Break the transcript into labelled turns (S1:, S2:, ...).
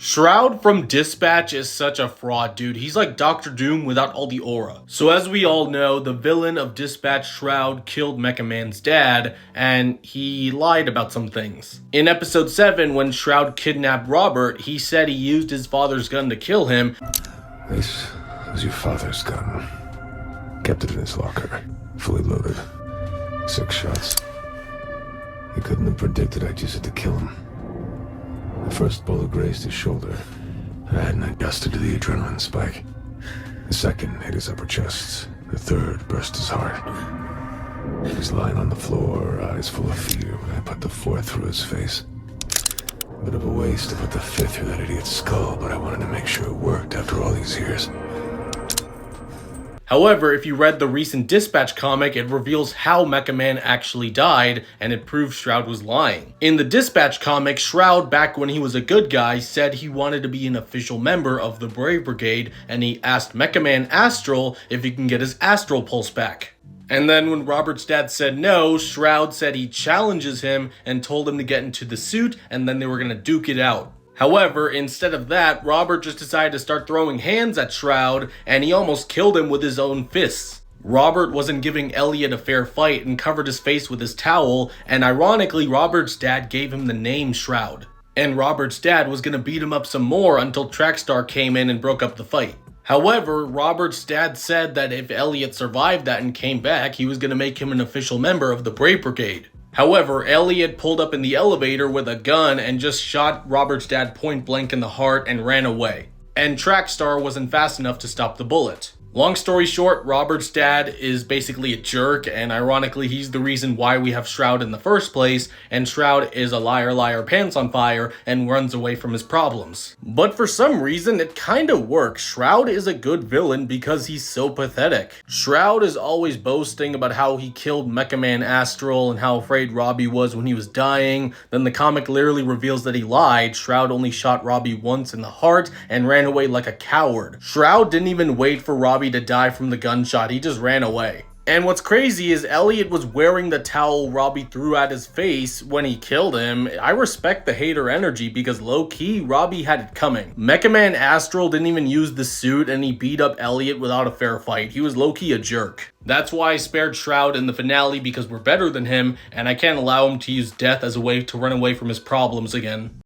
S1: Shroud from Dispatch is such a fraud, dude. He's like Dr. Doom without all the aura. So as we all know, the villain of Dispatch, Shroud, killed Mecha Man's dad, and he lied about some things. In episode 7, when Shroud kidnapped Robert, he said he used his father's gun to kill him.
S2: This was your father's gun. Kept it in his locker, fully loaded. 6 shots. He couldn't have predicted I'd use it to kill him. The first bullet grazed his shoulder. I hadn't adjusted to the adrenaline spike. The second hit his upper chest. The third burst his heart. He was lying on the floor, eyes full of fear, when I put the fourth through his face. A bit of a waste to put the fifth through that idiot's skull, but I wanted to make sure it worked after all these years.
S1: However, if you read the recent Dispatch comic, it reveals how Mecha Man actually died, and it proves Shroud was lying. In the Dispatch comic, Shroud, back when he was a good guy, said he wanted to be an official member of the Brave Brigade, and he asked Mecha Man Astral if he can get his Astral Pulse back. And then when Robert's dad said no, Shroud said he challenges him and told him to get into the suit, and then they were gonna duke it out. However, instead of that, Robert just decided to start throwing hands at Shroud, and he almost killed him with his own fists. Robert wasn't giving Elliot a fair fight and covered his face with his towel, and ironically, Robert's dad gave him the name Shroud. And Robert's dad was gonna beat him up some more until Trackstar came in and broke up the fight. However, Robert's dad said that if Elliot survived that and came back, he was gonna make him an official member of the Brave Brigade. However, Elliot pulled up in the elevator with a gun and just shot Robert's dad point blank in the heart and ran away. And Trackstar wasn't fast enough to stop the bullet. Long story short, Robert's dad is basically a jerk, and ironically, he's the reason why we have Shroud in the first place, and Shroud is a liar, liar, pants on fire, and runs away from his problems. But for some reason, it kinda works. Shroud is a good villain because he's so pathetic. Shroud is always boasting about how he killed Mecha Man Astral and how afraid Robbie was when he was dying. Then the comic literally reveals that he lied. Shroud only shot Robbie once in the heart and ran away like a coward. Shroud didn't even wait for Robbie to die from the gunshot, he just ran away. And what's crazy is Elliot was wearing the towel Robbie threw at his face when he killed him. I respect the hater energy because low-key, Robbie had it coming. Mecha Man Astral didn't even use the suit and he beat up Elliot without a fair fight. He was low-key a jerk. That's why I spared Shroud in the finale, because we're better than him and I can't allow him to use death as a way to run away from his problems again.